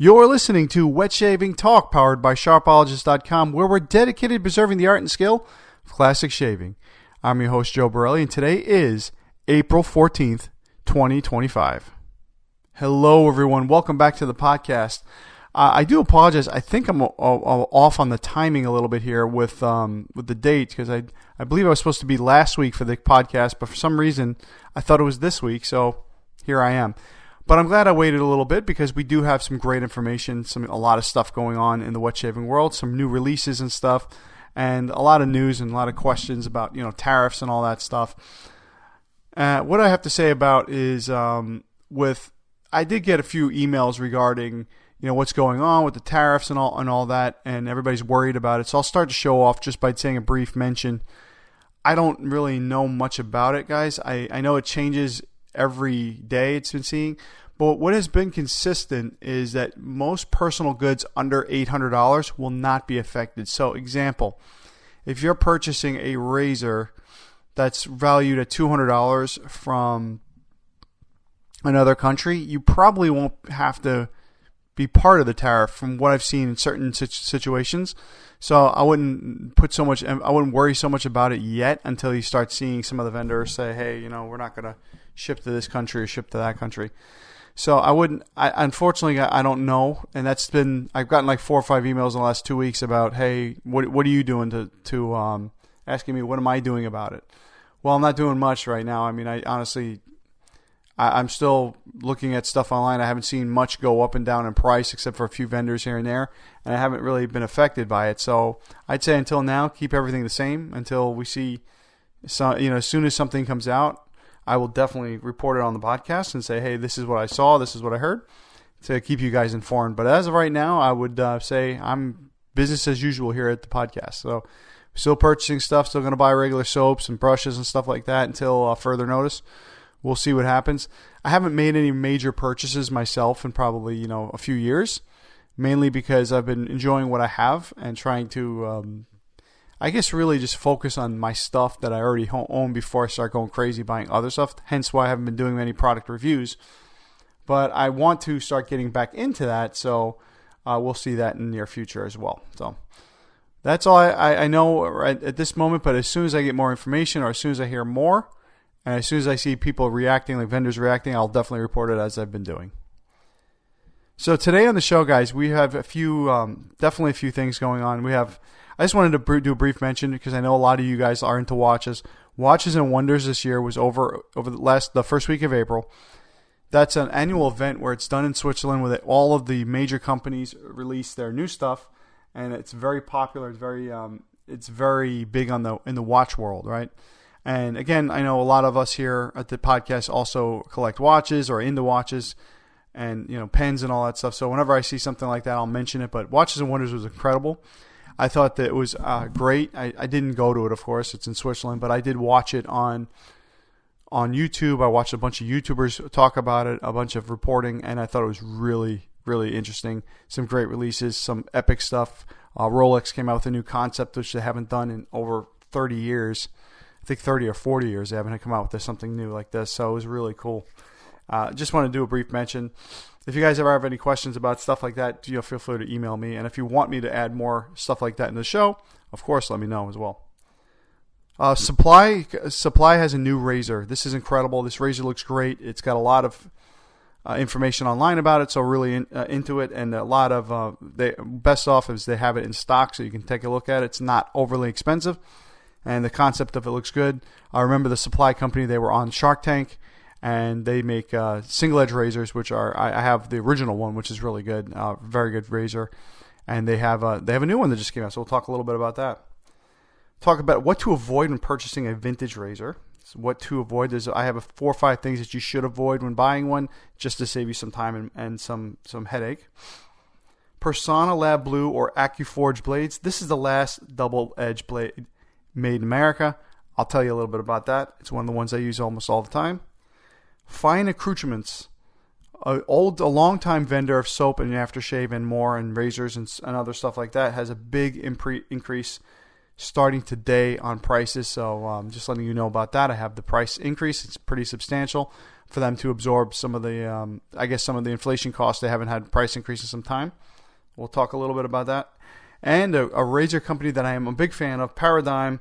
You're listening to Wet Shaving Talk, powered by Sharpologist.com, where we're dedicated to preserving the art and skill of classic shaving. I'm your host, Joe Borrelli, and today is April 14th, 2025. Hello, everyone. Welcome back to the podcast. I do apologize. I think I'm off on the timing a little bit here with the date, because I believe I was supposed to be last week for the podcast, but for some reason I thought it was this week, so here I am. But I'm glad I waited a little bit, because we do have some great information, a lot of stuff going on in the wet shaving world, some new releases and stuff, and a lot of news and a lot of questions about tariffs and all that stuff. What I have to say about is I did get a few emails regarding what's going on with the tariffs and all that, and everybody's worried about it. So I'll start to show off just by saying a brief mention. I don't really know much about it, guys. I know it changes every day, it's been seeing, but what has been consistent is that most personal goods under $800 will not be affected. So example, if you're purchasing a razor that's valued at $200 from another country, you probably won't have to be part of the tariff, from what I've seen in certain situations. So I wouldn't worry so much about it yet until you start seeing some of the vendors say, hey, we're not going to ship to this country or ship to that country. So unfortunately, I don't know. And I've gotten like 4 or 5 emails in the last 2 weeks about, hey, what are you doing to asking me, what am I doing about it? Well, I'm not doing much right now. I mean, I'm still looking at stuff online. I haven't seen much go up and down in price, except for a few vendors here and there, and I haven't really been affected by it. So I'd say until now, keep everything the same until we see. So as soon as something comes out, I will definitely report it on the podcast and say, hey, this is what I saw, this is what I heard, to keep you guys informed. But as of right now, I would say I'm business as usual here at the podcast. So still purchasing stuff, still going to buy regular soaps and brushes and stuff like that until further notice. We'll see what happens. I haven't made any major purchases myself in probably, a few years, mainly because I've been enjoying what I have and trying to, I guess, really just focus on my stuff that I already own before I start going crazy buying other stuff. Hence why I haven't been doing many product reviews. But I want to start getting back into that, so we'll see that in the near future as well. So that's all I know right at this moment, but as soon as I get more information, or as soon as I hear more, and as soon as I see people reacting, like vendors reacting, I'll definitely report it, as I've been doing. So today on the show, guys, we have definitely a few things going on. I just wanted to do a brief mention, because I know a lot of you guys are into watches. Watches and Wonders this year was over the first week of April. That's an annual event where it's done in Switzerland, where all of the major companies release their new stuff, and it's very popular. It's very big in the watch world, right? And again, I know a lot of us here at the podcast also collect watches or into watches and, pens and all that stuff. So whenever I see something like that, I'll mention it. But Watches and Wonders was incredible. I thought that it was great. I didn't go to it, of course. It's in Switzerland. But I did watch it on YouTube. I watched a bunch of YouTubers talk about it, a bunch of reporting, and I thought it was really, really interesting. Some great releases, some epic stuff. Rolex came out with a new concept, which they haven't done in over 30 years. I think 30 or 40 years they haven't come out with something new like this, so it was really cool. Just want to do a brief mention. If you guys ever have any questions about stuff like that, feel free to email me. And if you want me to add more stuff like that in the show, of course, let me know as well. Supply has a new razor. This is incredible. This razor looks great. It's got a lot of information online about it, so really into it. And a lot of best off is they have it in stock, so you can take a look at it. It's not overly expensive. And the concept of it looks good. I remember the Supply company, they were on Shark Tank, and they make single edge razors, which I have the original one, which is really good, very good razor. And they have a new one that just came out, so we'll talk a little bit about that. Talk about what to avoid when purchasing a vintage razor. So what to avoid is I have 4 or 5 things that you should avoid when buying one, just to save you some time and some headache. Personna Lab Blue or Accuforge blades. This is the last double edge blade made in America. I'll tell you a little bit about that. It's one of the ones I use almost all the time. Fine Accoutrements, a long-time vendor of soap and aftershave and more, and razors and other stuff like that, has a big increase starting today on prices. So just letting you know about that. I have the price increase. It's pretty substantial. for them to absorb some of the, some of the inflation costs. They haven't had price increases in some time. We'll talk a little bit about that. And a razor company that I am a big fan of, Paradigm,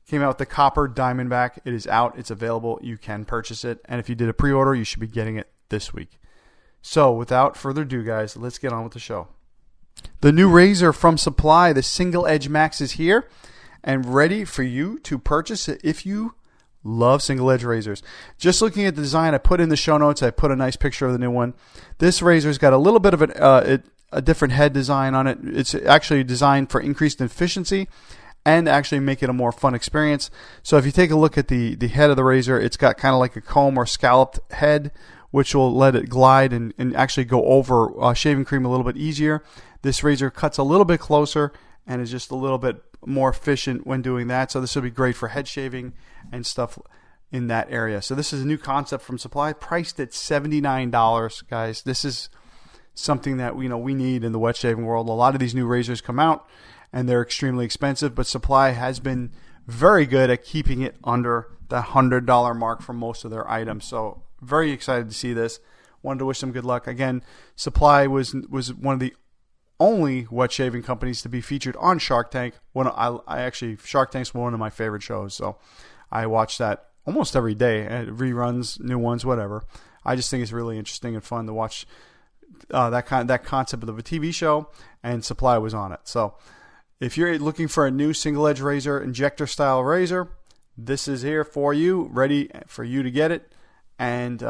came out with the copper Diamondback. It is out. It's available. You can purchase it. And if you did a pre-order, you should be getting it this week. So without further ado, guys, let's get on with the show. The new razor from Supply, the Single Edge Max, is here and ready for you to purchase it if you love single edge razors. Just looking at the design, I put in the show notes, I put a nice picture of the new one. This razor's got a little bit of a different head design on it. It's actually designed for increased efficiency and actually make it a more fun experience. So if you take a look at the head of the razor, it's got kind of like a comb or scalloped head, which will let it glide and actually go over shaving cream a little bit easier. This razor cuts a little bit closer and is just a little bit more efficient when doing that. So this will be great for head shaving and stuff in that area. So this is a new concept from Supply, priced at $79, guys. This is something that we need in the wet shaving world. A lot of these new razors come out and they're extremely expensive, but Supply has been very good at keeping it under the $100 mark for most of their items. So very excited to see this. Wanted to wish them good luck. Again, Supply was one of the only wet shaving companies to be featured on Shark Tank. Shark Tank's one of my favorite shows, so I watch that almost every day. Reruns, new ones, whatever. I just think it's really interesting and fun to watch that concept of a TV show, and Supply was on it. So if you're looking for a new single edge razor, injector style razor, this is here for you, ready for you to get it. And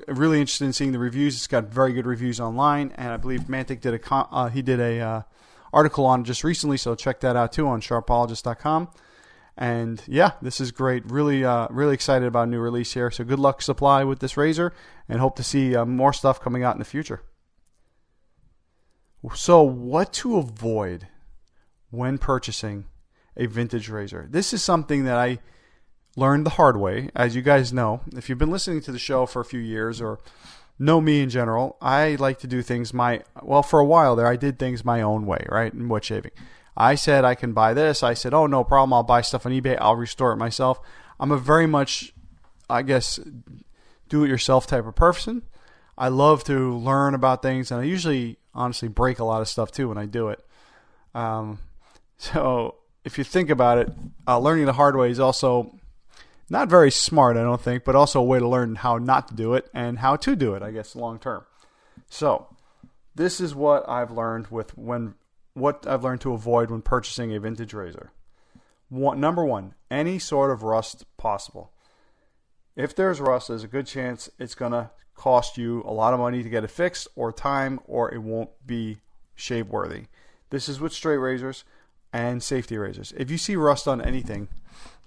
really interested in seeing the reviews. It's got very good reviews online, and I believe Mantic did a article on it just recently, so check that out too on sharpologist.com. And yeah, this is great. Really excited about a new release here. So good luck, Supply, with this razor, and hope to see more stuff coming out in the future. So what to avoid when purchasing a vintage razor? This is something that I learned the hard way. As you guys know, if you've been listening to the show for a few years or know me in general, I like to do things for a while there, I did things my own way, right, in wet shaving. I said I can buy this. I said, oh, no problem, I'll buy stuff on eBay. I'll restore it myself. I'm a very much, do-it-yourself type of person. I love to learn about things, and I usually, honestly, break a lot of stuff, too, when I do it. So if you think about it, learning the hard way is also not very smart, I don't think, but also a way to learn how not to do it and how to do it, I guess, long term. So this is what I've learned to avoid when purchasing a vintage razor. Number one, any sort of rust possible. If there's rust, there's a good chance it's going to cost you a lot of money to get it fixed, or time, or it won't be shave worthy. This is with straight razors and safety razors. If you see rust on anything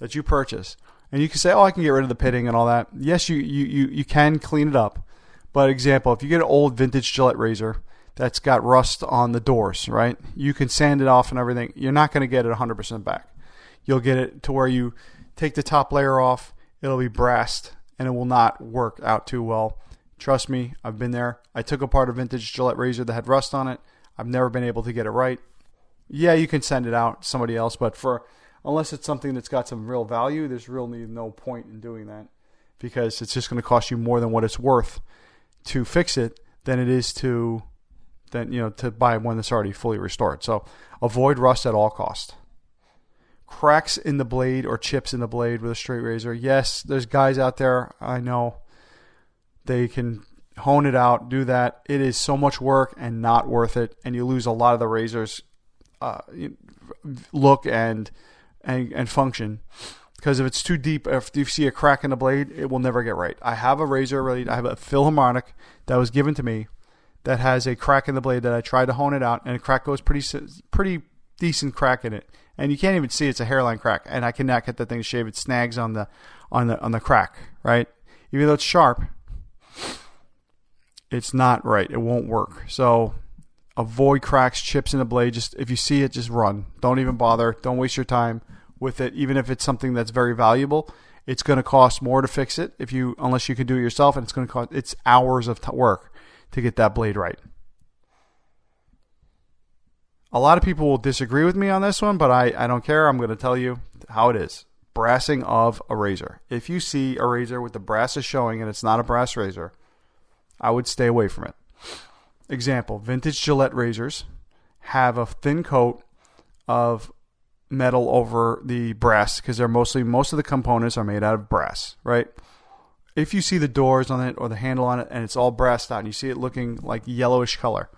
that you purchase, and you can say, oh, I can get rid of the pitting and all that. Yes, you can clean it up. But example, if you get an old vintage Gillette razor that's got rust on the doors, right? You can sand it off and everything. You're not going to get it 100% back. You'll get it to where you take the top layer off, it'll be brassed, and it will not work out too well. Trust me, I've been there. I took apart a vintage Gillette razor that had rust on it. I've never been able to get it right. Yeah, you can send it out to somebody else, but unless it's something that's got some real value, there's really no point in doing that, because it's just going to cost you more than what it's worth to fix it than it is to buy one that's already fully restored. So avoid rust at all costs. Cracks in the blade or chips in the blade with a straight razor. Yes, there's guys out there, I know, they can hone it out, do that. It is so much work and not worth it, and you lose a lot of the razor's look and function, because if it's too deep, if you see a crack in the blade, it will never get right. I have a razor, I have a Philharmonic that was given to me that has a crack in the blade that I tried to hone it out, and a crack goes pretty decent crack in it, and you can't even see it's a hairline crack, and I cannot get that thing to shave. It snags on the crack, right? Even though it's sharp, it's not right. It won't work. So avoid cracks, chips in the blade. Just if you see it, just run. Don't even bother. Don't waste your time with it. Even if it's something that's very valuable, it's going to cost more to fix it unless you can do it yourself, and it's hours of work to get that blade right. A lot of people will disagree with me on this one, but I don't care. I'm going to tell you how it is. brassing of a razor. If you see a razor with the brasses showing and it's not a brass razor, I would stay away from it. Example, vintage Gillette razors have a thin coat of metal over the brass because most of the components are made out of brass, right? If you see the doors on it or the handle on it and it's all brassed out and you see it looking like yellowish color,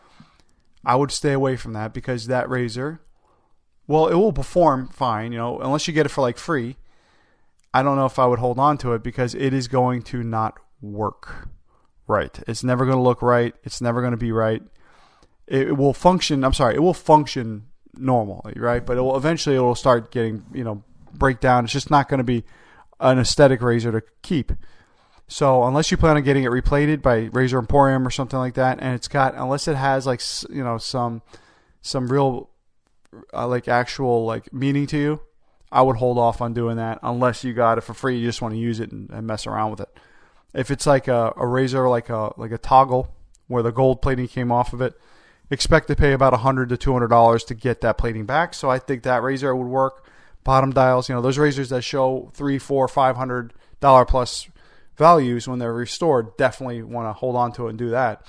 I would stay away from that because that razor, well, it will perform fine, unless you get it for like free. I don't know if I would hold on to it because it is going to not work right. It's never going to look right. It's never going to be right. It will function. It will function normally, right? But eventually it will start getting, break down. It's just not going to be an aesthetic razor to keep. So unless you plan on getting it replated by Razor Emporium or something like that, and unless it has like, some real actual meaning to you, I would hold off on doing that unless you got it for free. You just want to use it and mess around with it. If it's like a razor, like a toggle where the gold plating came off of it, expect to pay about $100 to $200 to get that plating back. So I think that razor would work. Bottom dials, those razors that show $300, $400, $500 plus values when they're restored, definitely want to hold on to it and do that.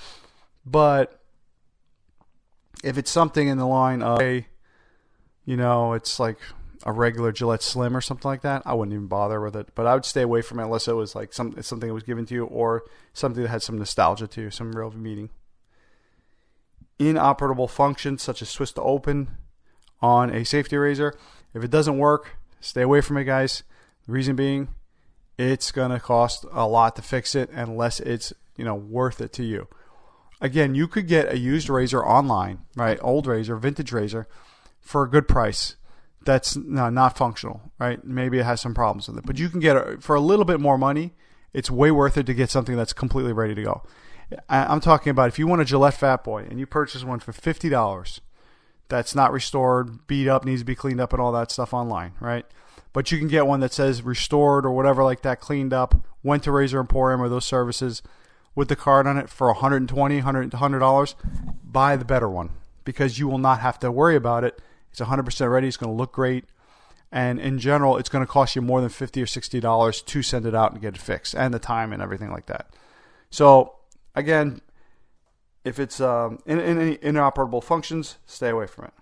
But if it's something in the line of, it's like a regular Gillette Slim or something like that, I wouldn't even bother with it. But I would stay away from it unless it was like something that was given to you or something that had some nostalgia to you, some real meaning. Inoperable functions such as twist to open on a safety razor. If it doesn't work, stay away from it, guys. The reason being, it's going to cost a lot to fix it unless it's, worth it to you. Again, you could get a used razor online, right? Old razor, vintage razor, for a good price. That's not functional, right? Maybe it has some problems with it. But you can get it for a little bit more money. It's way worth it to get something that's completely ready to go. I'm talking about if you want a Gillette Fat Boy and you purchase one for $50 that's not restored, beat up, needs to be cleaned up and all that stuff online, right? But you can get one that says restored or whatever like that, cleaned up, went to Razor Emporium or those services with the card on it for $120, $100. Buy the better one because you will not have to worry about it. It's 100% ready. It's going to look great. And in general, it's going to cost you more than $50 or $60 to send it out and get it fixed and the time and everything like that. So, again, if it's in any inoperable functions, stay away from it.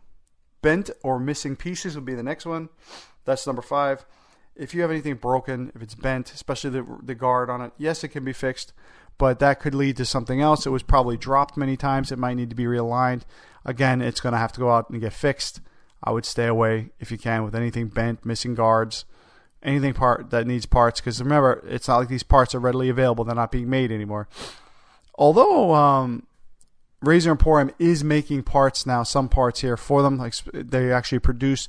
Bent or missing pieces would be the next one. That's number 5. If you have anything broken, if it's bent, especially the guard on it, yes, it can be fixed, but that could lead to something else. It was probably dropped many times. It might need to be realigned. Again, it's going to have to go out and get fixed. I would stay away if you can with anything bent, missing guards, anything that needs parts. Because remember, it's not like these parts are readily available. They're not being made anymore. Although Razor Emporium is making parts now, some parts here for them. Like they actually produce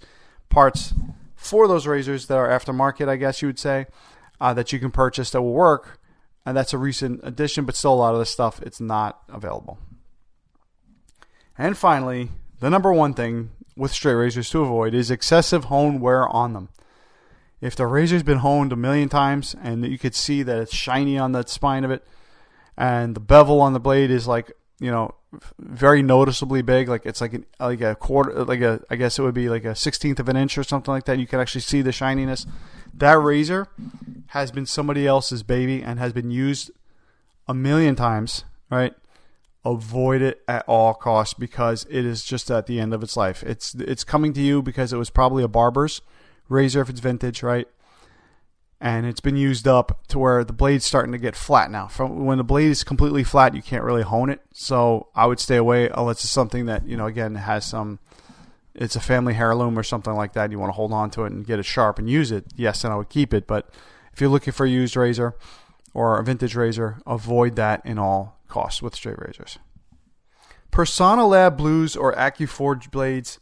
parts for those razors that are aftermarket, I guess you would say, that you can purchase that will work. And that's a recent addition, but still a lot of this stuff, it's not available. And finally, the number one thing with straight razors to avoid is excessive hone wear on them. If the razor's been honed a million times and you could see that it's shiny on the spine of it and the bevel on the blade is very noticeably big, like it's like a quarter, I guess it would be like a 16th of an inch or something like that. You can actually see the shininess. That razor has been somebody else's baby and has been used a million times, right? Avoid it at all costs because it is just at the end of its life. It's coming to you because it was probably a barber's razor if it's vintage, right? And it's been used up to where the blade's starting to get flat now. When the blade is completely flat, you can't really hone it. So I would stay away unless it's something that, again, has it's a family heirloom or something like that. You want to hold on to it and get it sharp and use it. Yes, then I would keep it. But if you're looking for a used razor or a vintage razor, avoid that in all costs with straight razors. Personna Lab Blues or Accuforge blades,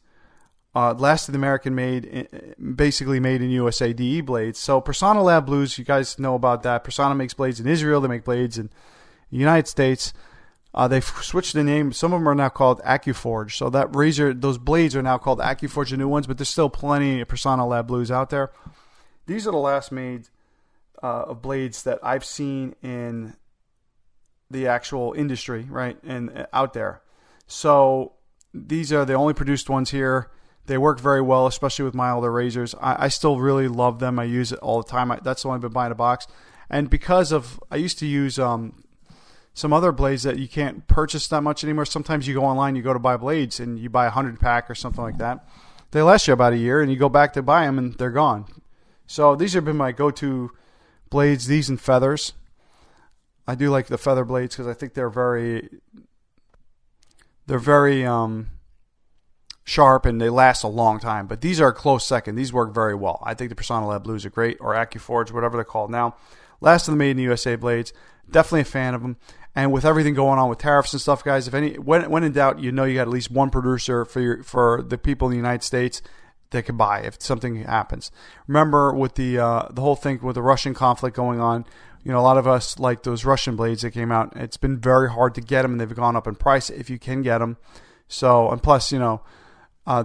last of the American made, basically made in USA DE blades. So Personna Lab Blues, you guys know about that. Personna makes blades in Israel. They make blades in the United States. They've switched the name. Some of them are now called Accuforge. So that razor, those blades are now called Accuforge, the new ones, but there's still plenty of Personna Lab Blues out there. These are the last made of blades that I've seen in the actual industry, right, and out there. So these are the only produced ones here. They work very well, especially with milder razors. I still really love them. I use it all the time. That's the one I've been buying a box. And because of, I used to use some other blades that you can't purchase that much anymore. Sometimes you go online, you go to buy blades, and you buy a 100-pack or something like that. They last you about a year, and you go back to buy them, and they're gone. So these have been my go-to blades, these and feathers. I do like the feather blades because I think they're very sharp, and they last a long time. But these are a close second. These work very well. I think the Personna Lab Blues are great, or Accuforge, whatever they're called now. Last of the Made in the USA blades. Definitely a fan of them. And with everything going on with tariffs and stuff, guys, when in doubt, you know you got at least one producer for the people in the United States that can buy if something happens. Remember with the whole thing with the Russian conflict going on, you know, a lot of us like those Russian blades that came out. It's been very hard to get them, and they've gone up in price if you can get them. So, and plus, you know,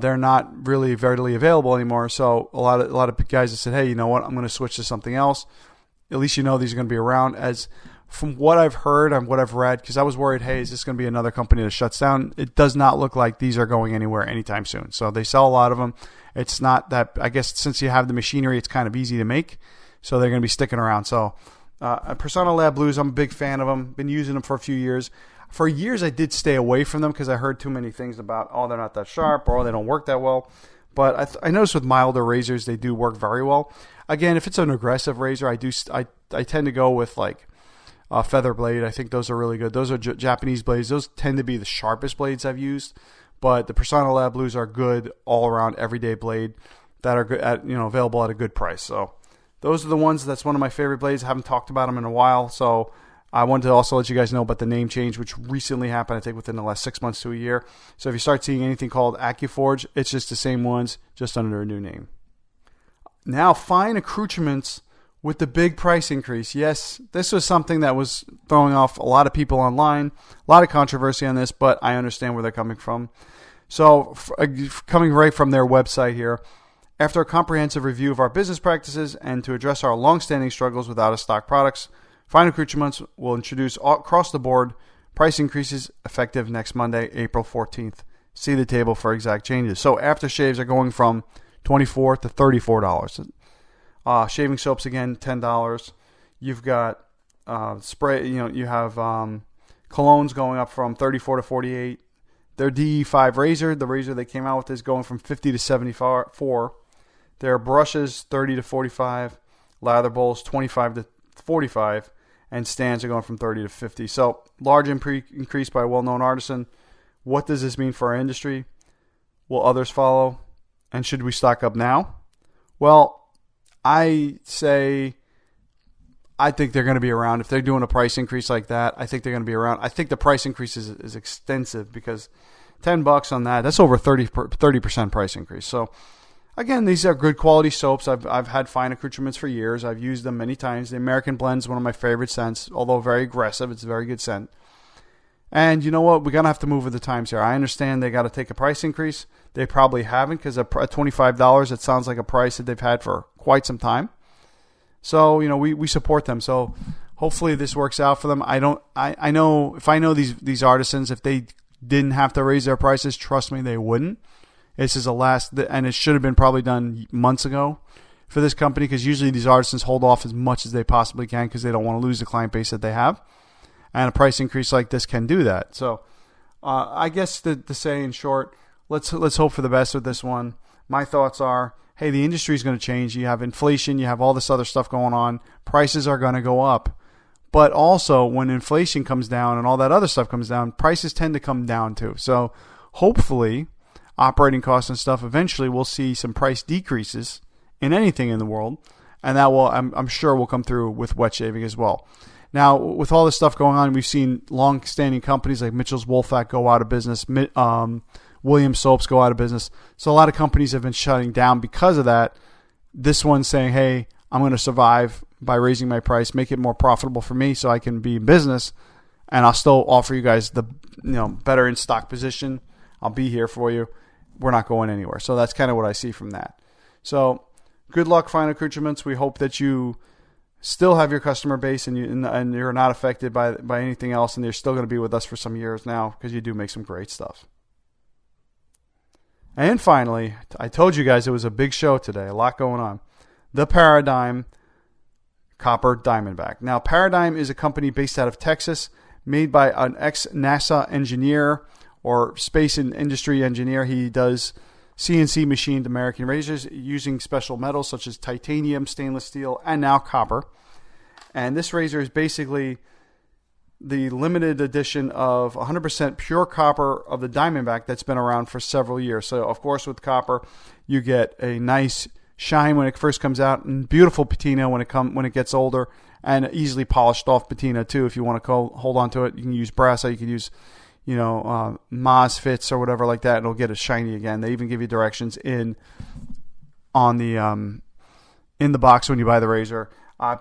they're not really readily available anymore. So a lot of guys have said, hey, you know what, I'm going to switch to something else. At least you know these are going to be around. As from what I've heard and what I've read, because I was worried, hey, is this going to be another company that shuts down? It does not look like these are going anywhere anytime soon. So they sell a lot of them. It's not that, I guess since you have the machinery, it's kind of easy to make. So they're going to be sticking around. So Personna Lab Blues, I'm a big fan of them. Been using them for a few years. For years, I did stay away from them because I heard too many things about, oh, they're not that sharp, or oh, they don't work that well. But I noticed with milder razors, they do work very well. Again, if it's an aggressive razor, I tend to go with like a feather blade. I think those are really good. Those are Japanese blades. Those tend to be the sharpest blades I've used. But the Personna Lab Blues are good all around everyday blade that are good at, you know, available at a good price. So those are the ones. That's one of my favorite blades. I haven't talked about them in a while, so I wanted to also let you guys know about the name change, which recently happened, I think, within the last 6 months to a year. So if you start seeing anything called Accuforge, it's just the same ones, just under a new name. Now, fine accoutrements with the big price increase. Yes, this was something that was throwing off a lot of people online. A lot of controversy on this, but I understand where they're coming from. So, coming right from their website here, after a comprehensive review of our business practices and to address our long-standing struggles with out-of-stock products, Fine Accoutrements will introduce across-the-board price increases effective next Monday, April 14th. See the table for exact changes. So aftershaves are going from $24 to $34. Shaving soaps, again, $10. You've got spray, you know, you have colognes going up from $34 to $48. Their DE5 razor, the razor they came out with, is going from $50 to $74. Their brushes, $30 to $45. Lather bowls, $25 to $45. And stands are going from $30 to $50. So large increase by a well-known artisan. What does this mean for our industry? Will others follow? And should we stock up now? Well, I say I think they're going to be around. If they're doing a price increase like that, I think they're going to be around. I think the price increase is extensive because $10 on that, that's over 30% price increase. So again, these are good quality soaps. I've had Fine Accoutrements for years. I've used them many times. The American Blend is one of my favorite scents, although very aggressive. It's a very good scent. And you know what? We're going to have to move with the times here. I understand they got to take a price increase. They probably haven't because at $25, it sounds like a price that they've had for quite some time. So, you know, we support them. So hopefully this works out for them. I know if I know these artisans, if they didn't have to raise their prices, trust me, they wouldn't. This is and it should have been probably done months ago for this company because usually these artisans hold off as much as they possibly can because they don't want to lose the client base that they have. And a price increase like this can do that. So I guess to say in short, let's hope for the best with this one. My thoughts are, hey, the industry is going to change. You have inflation. You have all this other stuff going on. Prices are going to go up. But also when inflation comes down and all that other stuff comes down, prices tend to come down too. So hopefully operating costs and stuff, eventually we'll see some price decreases in anything in the world. And that will, I'm sure, will come through with wet shaving as well. Now, with all this stuff going on, we've seen long-standing companies like Mitchell's Wolfpack go out of business, Williams Soaps go out of business. So a lot of companies have been shutting down because of that. This one's saying, hey, I'm going to survive by raising my price, make it more profitable for me so I can be in business, and I'll still offer you guys the better in-stock position. I'll be here for you. We're not going anywhere. So that's kind of what I see from that. So good luck, Fine Accoutrements. We hope that you still have your customer base and you're not affected by anything else, and you're still going to be with us for some years now because you do make some great stuff. And finally, I told you guys it was a big show today, a lot going on. The Paradigm Copper Diamondback. Now, Paradigm is a company based out of Texas, made by an ex-NASA engineer or space and industry engineer. He does CNC machined American razors using special metals such as titanium, stainless steel, and now copper. And this razor is basically the limited edition of 100% pure copper of the Diamondback that's been around for several years. So, of course, with copper, you get a nice shine when it first comes out, and beautiful patina when it gets older, and easily polished off patina too. If you want to hold on to it, you can use brass. You can use, MOSFETs or whatever like that, and it'll get it shiny again. They even give you directions in the box when you buy the razor.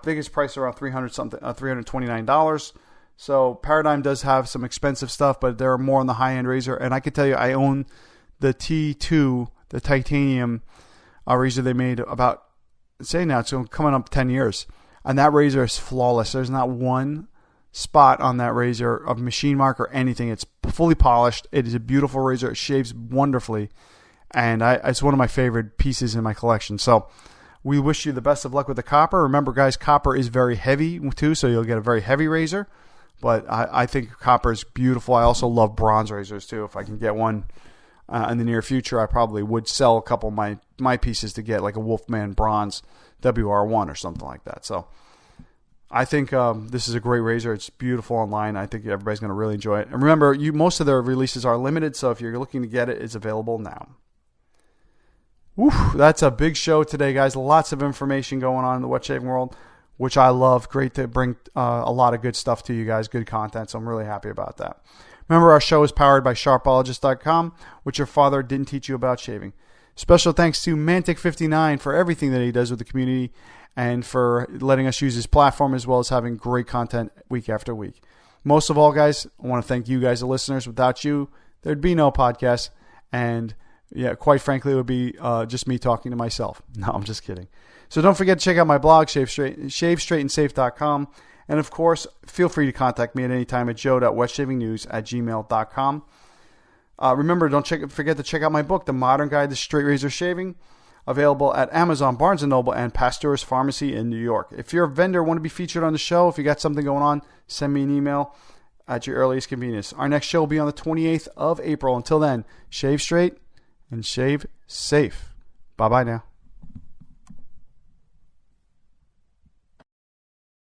Biggest price around $329. So Paradigm does have some expensive stuff, but they're more on the high-end razor. And I can tell you, I own the T2, the titanium razor they made about, say now, it's coming up 10 years. And that razor is flawless. There's not one spot on that razor of machine mark or anything. It's fully polished. It is a beautiful razor. It shaves wonderfully. And it's one of my favorite pieces in my collection. So we wish you the best of luck with the copper. Remember, guys, copper is very heavy too, so you'll get a very heavy razor. But I think copper is beautiful. I also love bronze razors too. If I can get one in the near future, I probably would sell a couple of my pieces to get like a Wolfman bronze WR1 or something like that. So I think this is a great razor. It's beautiful online. I think everybody's going to really enjoy it. And remember, most of their releases are limited, so if you're looking to get it, it's available now. Woo, that's a big show today, guys. Lots of information going on in the wet shaving world, which I love. Great to bring a lot of good stuff to you guys, good content, so I'm really happy about that. Remember, our show is powered by Sharpologist.com, which your father didn't teach you about shaving. Special thanks to Mantic59 for everything that he does with the community and for letting us use his platform, as well as having great content week after week. Most of all, guys, I want to thank you guys, the listeners. Without you, there'd be no podcast, and yeah, quite frankly, it would be just me talking to myself. No, I'm just kidding. So don't forget to check out my blog, shavestraightandsafe.com. And of course, feel free to contact me at any time at joe.wetshavingnews@gmail.com. Remember, don't forget to check out my book, The Modern Guide to Straight Razor Shaving, available at Amazon, Barnes & Noble, and Pasteur's Pharmacy in New York. If you're a vendor, want to be featured on the show, if you got something going on, send me an email at your earliest convenience. Our next show will be on the 28th of April. Until then, shave straight and shave safe. Bye-bye now.